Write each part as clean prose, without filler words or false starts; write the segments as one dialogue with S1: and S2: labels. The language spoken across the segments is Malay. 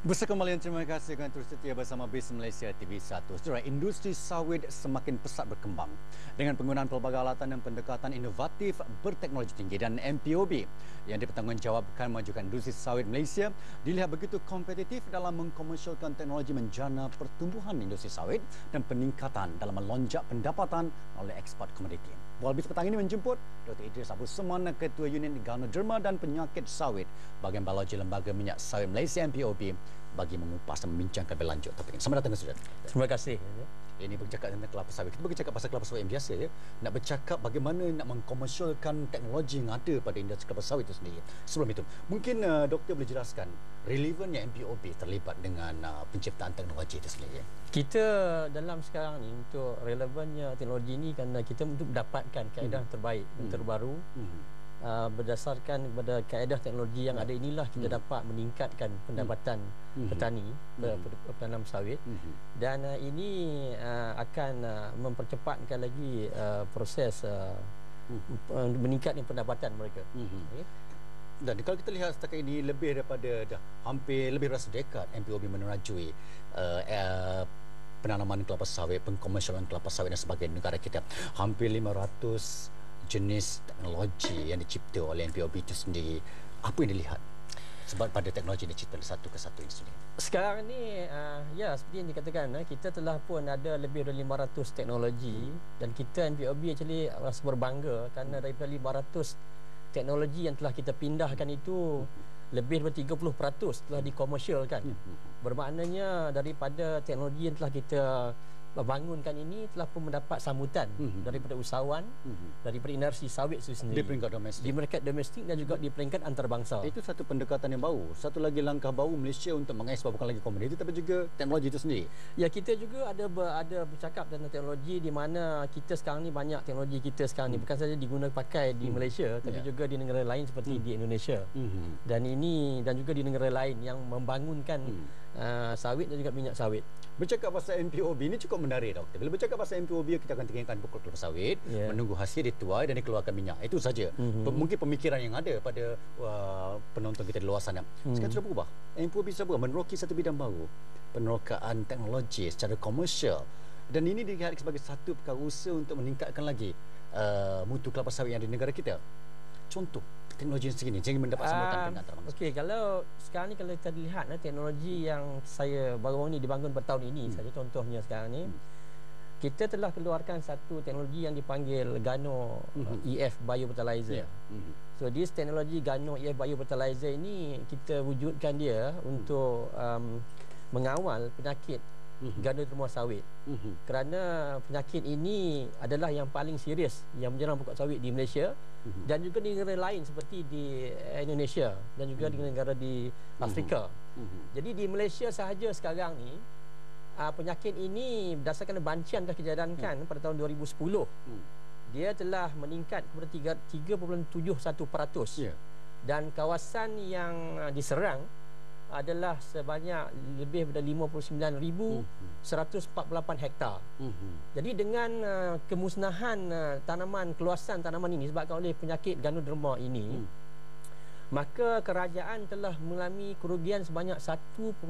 S1: Besar kembali, terima kasih kerana terus setia bersama BIS Malaysia TV1. Saudara, industri sawit semakin pesat berkembang dengan penggunaan pelbagai alatan dan pendekatan inovatif berteknologi tinggi, dan MPOB yang dipertanggungjawabkan memajukan industri sawit Malaysia dilihat begitu kompetitif dalam mengkomersialkan teknologi menjana pertumbuhan industri sawit dan peningkatan dalam melonjak pendapatan oleh ekspor komoditi. Bual BIS petang ini menjemput Dr. Idris Abu Semana, Ketua Unit Ganoderma dan Penyakit Sawit Bahagian Biologi Lembaga Minyak Sawit Malaysia MPOB bagi mengupas dan membincangkan lebih lanjut topik ini. Selamat datang, Saudara.
S2: Terima kasih.
S1: Ini bercakap tentang kelapa sawit. Kita bercakap pasal kelapa sawit yang biasa, ya. Nak bercakap bagaimana nak mengkomersialkan teknologi yang ada pada industri kelapa sawit itu sendiri. Sebelum itu, mungkin doktor boleh jelaskan relevannya MPOB terlibat dengan penciptaan teknologi itu sendiri.
S2: Kita dalam sekarang ni untuk relevannya teknologi ini kerana kita untuk mendapatkan kaedah terbaik dan terbaru. Berdasarkan kepada kaedah teknologi yang ada inilah kita dapat meningkatkan pendapatan petani penanam sawit, dan ini akan mempercepatkan lagi proses meningkatkan pendapatan mereka. Okay?
S1: Dan kalau kita lihat setakat ini lebih daripada hampir lebih dari dekad MPOB menerajui penanaman kelapa sawit, pengkomersialan kelapa sawit dan sebagainya negara kita. Hampir 500 jenis teknologi yang dicipta oleh MPOB itu sendiri. Apa yang dilihat sebab pada teknologi yang dicipta satu ke satu ini sendiri?
S2: Sekarang ni ya, seperti yang dikatakan, kita telah pun ada lebih dari 500 teknologi, dan kita MPOB actually rasa berbangga kerana daripada 500 teknologi yang telah kita pindahkan itu lebih daripada 30% telah dikomersialkan. Bermaknanya daripada teknologi yang telah kita bangunkan ini telah pun mendapat sambutan daripada usahawan, daripada industri sawit itu sendiri
S1: Di peringkat domestik.
S2: Di peringkat domestik dan juga di peringkat antarabangsa.
S1: Itu satu pendekatan yang baru. Satu lagi langkah baru Malaysia untuk mengekspor bukan lagi komoditi tapi juga teknologi itu sendiri.
S2: Ya, kita juga ada bercakap tentang teknologi di mana kita sekarang ni banyak teknologi kita sekarang ni bukan saja digunakan pakai di Malaysia tapi juga di negara lain seperti di Indonesia. Dan juga di negara lain yang membangunkan sawit dan juga minyak sawit.
S1: Bercakap pasal MPOB ini cukup menarik, doktor. Bila bercakap pasal MPOB, kita akan tinggalkan pokok kelapa sawit, menunggu hasil dituai dan dikeluarkan minyak. Itu saja. Mungkin pemikiran yang ada pada penonton kita di luar sana. Sekarang sudah berubah. MPOB sudah berubah, meneroki satu bidang baru, penerokaan teknologi secara komersial. Dan ini dilihat sebagai satu perkara usaha untuk meningkatkan lagi mutu kelapa sawit yang ada di negara kita. Contoh teknologi yang segini sehingga mendapat sambutan dengan antarabangsa.
S2: Okey, kalau sekarang ni kalau kita lihat teknologi yang saya baru ni dibangun bertahun ini saja, contohnya sekarang ni kita telah keluarkan satu teknologi yang dipanggil Gano EF Biofertilizer. So this teknologi Gano EF Biofertilizer ini kita wujudkan dia untuk mengawal penyakit ganoderma sawit. Kerana penyakit ini adalah yang paling serius yang menyerang pokok sawit di Malaysia dan juga di negara lain seperti di Indonesia dan juga di negara di Afrika. Jadi di Malaysia sahaja sekarang ni penyakit ini berdasarkan bancian telah dijalankan pada tahun 2010, dia telah meningkat kepada 3.71%. Dan kawasan yang diserang adalah sebanyak lebih daripada 59,148 hektar. Jadi dengan kemusnahan keluasan tanaman ini disebabkan oleh penyakit ganoderma ini, maka kerajaan telah mengalami kerugian sebanyak 1.8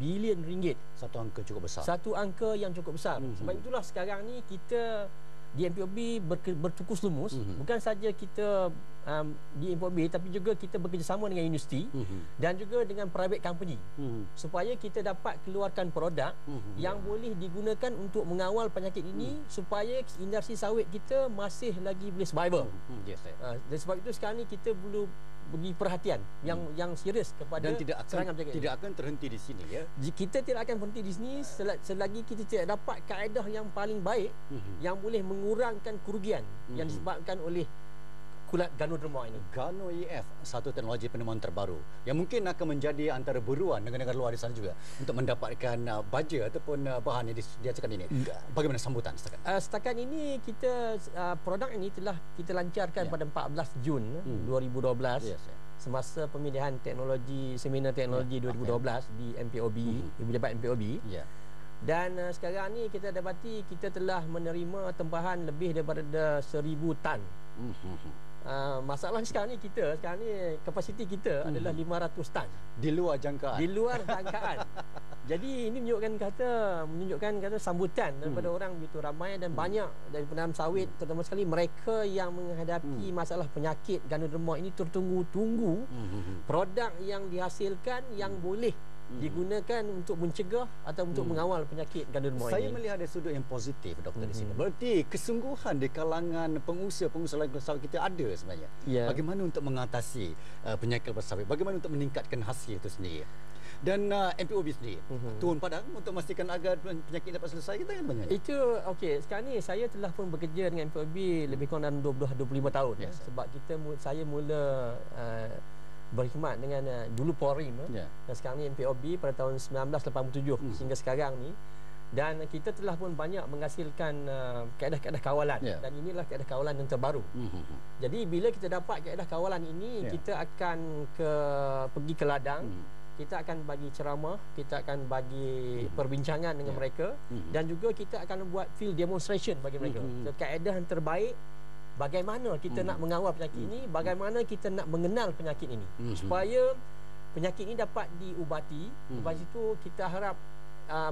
S2: bilion ringgit.
S1: Satu angka cukup besar.
S2: Satu angka yang cukup besar. Sebab itulah sekarang ni kita di MPOB bertukus lumus, bukan saja kita di MPOB tapi juga kita bekerjasama dengan industri dan juga dengan private company supaya kita dapat keluarkan produk yang boleh digunakan untuk mengawal penyakit ini supaya industri sawit kita masih lagi boleh survival. Dan sebab itu sekarang ni kita perlu beri perhatian yang serius kepada
S1: dan tidak akan terhenti di sini, ya.
S2: Kita tidak akan berhenti di sini selagi kita tidak dapat kaedah yang paling baik yang boleh mengurangkan kerugian yang disebabkan oleh kulat ganoderma ini.
S1: Gano EF, satu teknologi penemuan terbaru yang mungkin akan menjadi antara buruan negara-negara luar di sana juga untuk mendapatkan baja ataupun bahan yang dihasilkan ini. Bagaimana sambutan setakat?
S2: Setakat ini kita produk ini telah kita lancarkan pada 14 Jun 2012 semasa pemilihan seminar teknologi 2012 di MPOB, di Pejabat MPOB. Dan sekarang ni kita dapati kita telah menerima tempahan lebih daripada 1,000 tan Masalah sekarang ni kapasiti kita adalah 500 tan.
S1: Di luar jangkaan.
S2: Di luar jangkaan. Jadi ini menunjukkan kata sambutan daripada orang begitu ramai dan banyak dari penanam sawit, terutama sekali mereka yang menghadapi masalah penyakit ganoderma ini tertunggu-tunggu produk yang dihasilkan yang boleh digunakan untuk mencegah atau untuk mengawal penyakit ganoderma ini.
S1: Saya melihat dari sudut yang positif, doktor, di sini. Berarti kesungguhan di kalangan pengusaha lain kelapa sawit kita ada sebenarnya. Bagaimana untuk mengatasi penyakit kelapa sawit? Bagaimana untuk meningkatkan hasil itu sendiri? Dan MPOB sendiri turun padang untuk memastikan agar penyakit dapat selesai, kita kan bagaimana?
S2: Itu okey. Sekarang ni saya telah pun bekerja dengan MPOB lebih kurang dalam 20-25 tahun. Sebab saya mula berkhidmat dengan dulu Polri dan sekarang ni MPOB pada tahun 1987 sehingga sekarang ni, dan kita telah pun banyak menghasilkan kaedah-kaedah kawalan dan inilah kaedah kawalan yang terbaru. Jadi bila kita dapat kaedah kawalan ini, kita akan pergi ke ladang, kita akan bagi ceramah, kita akan bagi perbincangan dengan mereka dan juga kita akan buat field demonstration bagi mereka. Kaedah yang terbaik bagaimana kita nak mengawal penyakit ini, bagaimana kita nak mengenal penyakit ini supaya penyakit ini dapat diubati. Lepas itu kita harap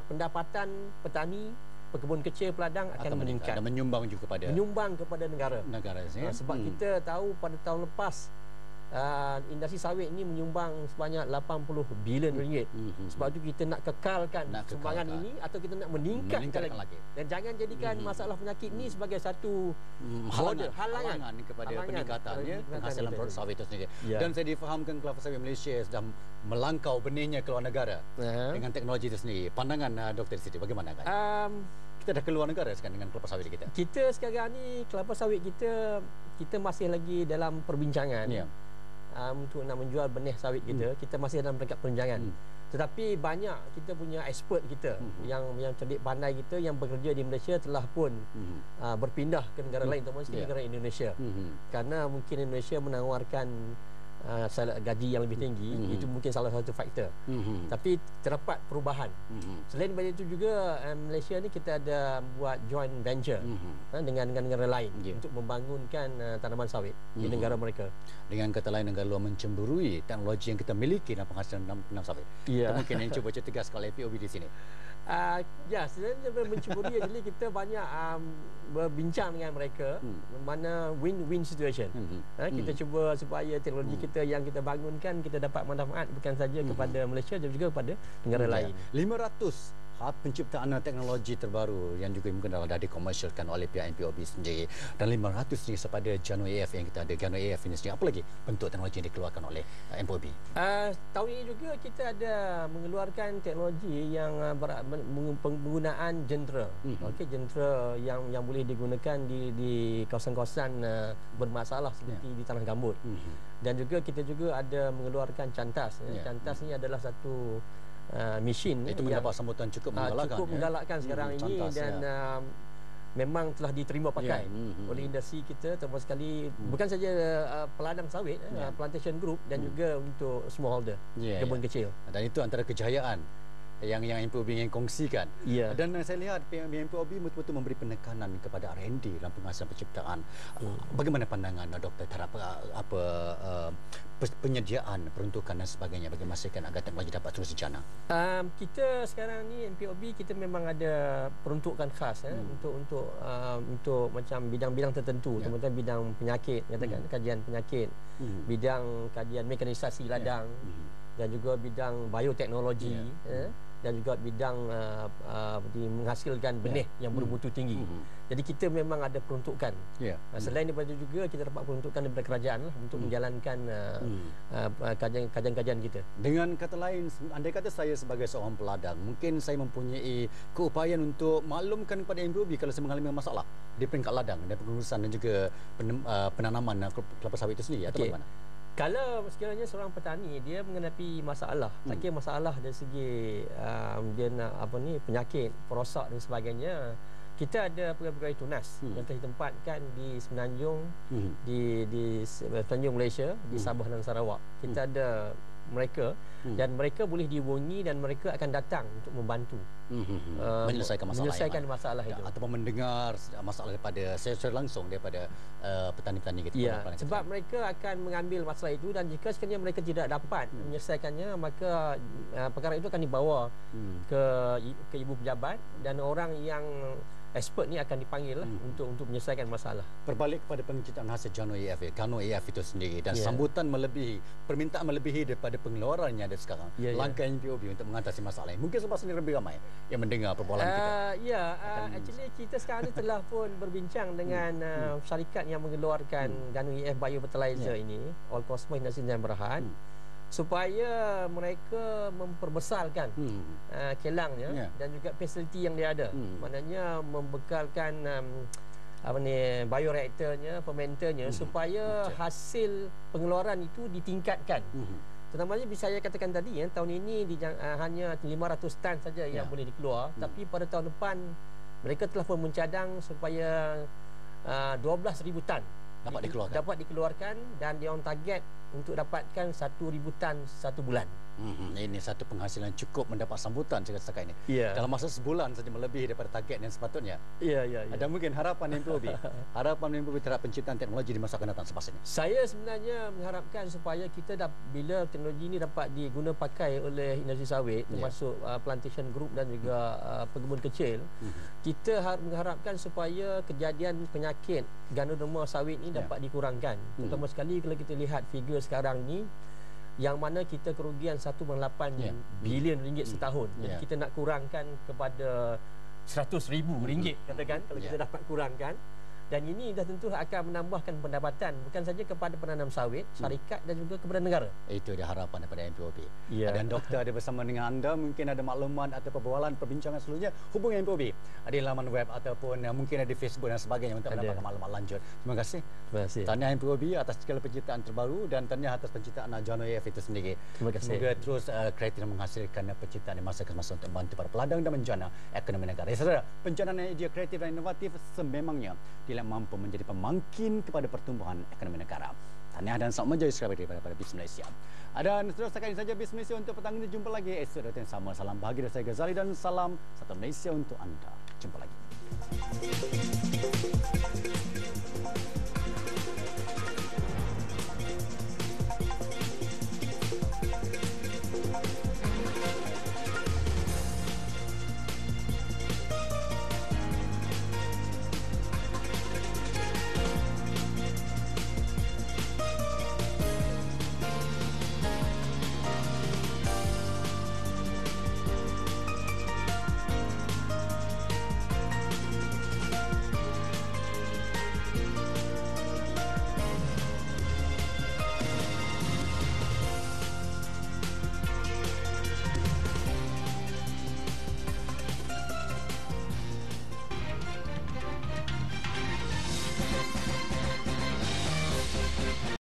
S2: pendapatan petani, pekebun kecil, peladang akan meningkat
S1: dan menyumbang juga
S2: kepada negara. Sebab kita tahu pada tahun lepas industri sawit ini menyumbang sebanyak 80 bilion ringgit. Sebab itu kita nak kekalkan sumbangan ini atau kita nak meningkatkan lagi. Dan jangan jadikan masalah penyakit ini sebagai satu halangan
S1: kepada peningkatannya penghasilan produk sawit itu sendiri. Dan saya difahamkan kelapa sawit Malaysia sudah melangkau benihnya ke luar negara dengan teknologi itu sendiri. Pandangan doktor di situ bagaimana kan? Kita dah keluar negara sekarang dengan kelapa sawit kita.
S2: Kita sekarang ni kelapa sawit kita masih lagi dalam perbincangan. Untuk nak menjual benih sawit kita masih dalam peringkat perbincangan. Tetapi banyak kita punya expert kita yang cerdik pandai kita yang bekerja di Malaysia telah pun berpindah ke negara lain, termasuk negara Indonesia. Kerana mungkin Indonesia menawarkan gaji yang lebih tinggi, itu mungkin salah satu faktor. Tapi terdapat perubahan. Selain daripada itu juga Malaysia ni kita ada buat joint venture dengan negara lain untuk membangunkan tanaman sawit di negara mereka.
S1: Dengan kata lain, negara luar mencemburui teknologi yang kita miliki dalam penghasilan penanam sawit. Mungkin yang cuba tegas kalau MPOB di sini.
S2: Sebenarnya mencemburi. Jadi kita banyak berbincang dengan mereka mana win-win situation. Kita cuba supaya teknologi kita yang kita bangunkan kita dapat manfaat bukan saja kepada Malaysia tapi juga kepada negara lain.
S1: 500 penciptaan teknologi terbaru yang juga mungkin dah dikomersialkan oleh pihak MPOB sendiri, dan 500 ni sepada Gano AF yang kita ada. Gano AF ini sendiri, apa lagi bentuk teknologi yang dikeluarkan oleh MPOB?
S2: Tahun ini juga kita ada mengeluarkan teknologi yang penggunaan jentera. Jentera yang boleh digunakan di kawasan-kawasan bermasalah seperti di tanah gambut. Dan juga kita juga ada mengeluarkan cantas. Cantas ni adalah satu mesin
S1: itu mendapat sambutan cukup
S2: menggalakkan sekarang ini dan memang telah diterima pakai oleh industri kita, terutama sekali bukan saja peladang sawit, plantation group dan juga untuk smallholder, kebun kecil.
S1: Dan itu antara kejayaan yang MPOB ingin kongsikan. Dan saya lihat MPOB betul-betul memberi penekanan kepada R&D dalam penghasilan penciptaan. Bagaimana pandangan doktor terhadap penyediaan, peruntukan dan sebagainya bagi memastikan agar teknologi dapat terus dijana?
S2: Kita sekarang ni MPOB kita memang ada peruntukan khas untuk macam bidang-bidang tertentu, terutama bidang penyakit, katakan kajian penyakit, bidang kajian mekanisasi ladang dan juga bidang bioteknologi. Dan juga bidang menghasilkan benih yang bermutu tinggi. Jadi kita memang ada peruntukan. Selain daripada itu juga kita dapat peruntukan daripada kerajaan untuk menjalankan kajian-kajian kita.
S1: Dengan kata lain, andai kata saya sebagai seorang peladang, mungkin saya mempunyai keupayaan untuk maklumkan kepada MPOB kalau saya mengalami masalah di peringkat ladang dan pengurusan dan juga penanaman kelapa sawit itu sendiri, atau bagaimana?
S2: Kalau sekiranya seorang petani dia menghadapi masalah, tak kira masalah dari segi dia nak penyakit, perosak dan sebagainya, kita ada pegawai-pegawai tunas yang telah ditempatkan di Semenanjung, di Semenanjung Malaysia, di Sabah dan Sarawak. Kita ada mereka dan mereka boleh dihubungi dan mereka akan datang untuk membantu menyelesaikan masalah itu
S1: ataupun mendengar masalah daripada secara langsung daripada petani-petani gitu.
S2: Ya, sebab mereka akan mengambil masalah itu dan jika sekiranya mereka tidak dapat menyelesaikannya, maka perkara itu akan dibawa ke ibu pejabat dan orang yang expert ni akan dipanggil untuk menyelesaikan masalah.
S1: Berbalik kepada penciptaan hasil Gano EF, Gano EF itu sendiri dan sambutan melebihi, permintaan melebihi daripada pengeluaran yang ada sekarang. Langkah NPOB untuk mengatasi masalah ini. Mungkin sebab sendiri lebih ramai yang mendengar perbualan kita.
S2: Actually kita sekarang ni telah pun berbincang dengan syarikat yang mengeluarkan Gano EF Bio Fertilizer ini, All Cosmo Industries dan Berhad, supaya mereka memperbesarkan kilangnya dan juga fasiliti yang dia ada. Maknanya membekalkan bioreaktornya, fermenternya supaya hasil pengeluaran itu ditingkatkan. Terutamanya bisa saya katakan tadi tahun ini hanya 500 tan saja yang boleh dikeluar, tapi pada tahun depan mereka telah pun mencadang supaya 12,000 tan dapat dikeluarkan dan dia on target untuk dapatkan 1,000 tan satu bulan.
S1: Ini satu penghasilan cukup mendapat sambutan setakat ini. Dalam masa sebulan saja melebihi daripada target yang sepatutnya. Ada mungkin harapan NPOB terhadap penciptaan teknologi di masa akan datang selepas ini.
S2: Saya sebenarnya mengharapkan supaya kita bila teknologi ini dapat diguna pakai oleh industri sawit termasuk plantation group dan juga pengembun kecil, kita mengharapkan supaya kejadian penyakit ganoderma sawit ini dapat dikurangkan. Terutama sekali kalau kita lihat figure sekarang ini yang mana kita kerugian 1.8 bilion ringgit setahun. Jadi kita nak kurangkan kepada 100,000 ringgit katakan kalau kita dapat kurangkan. Dan ini dah tentu akan menambahkan pendapatan bukan saja kepada penanam sawit, syarikat dan juga kepada negara.
S1: Itu dia harapan daripada NPOB. Dan doktor ada bersama dengan anda, mungkin ada maklumat atau perbualan perbincangan seluruhnya, hubungi NPOB. Ada di laman web ataupun mungkin ada di Facebook dan sebagainya untuk mendapatkan maklumat lanjut. Terima kasih. Tahniah NPOB atas segala penciptaan terbaru dan tahniah atas penciptaan Gano EF itu sendiri.
S2: Terima kasih.
S1: Semoga terus kreatif dan menghasilkan penciptaan di masa ke masa untuk membantu para peladang dan bencana ekonomi negara. Saudara, pencapaian idea kreatif dan inovatif sememangnya mampu menjadi pemangkin kepada pertumbuhan ekonomi negara. Tahniah dan selamat menjadi subscriber daripada BIS Malaysia. Dan saudara, setakat ini saja BIS Malaysia untuk petang ini. Jumpa lagi esok yang sama. Salam bahagia dari saya Ghazali dan salam satu Malaysia untuk anda. Jumpa lagi.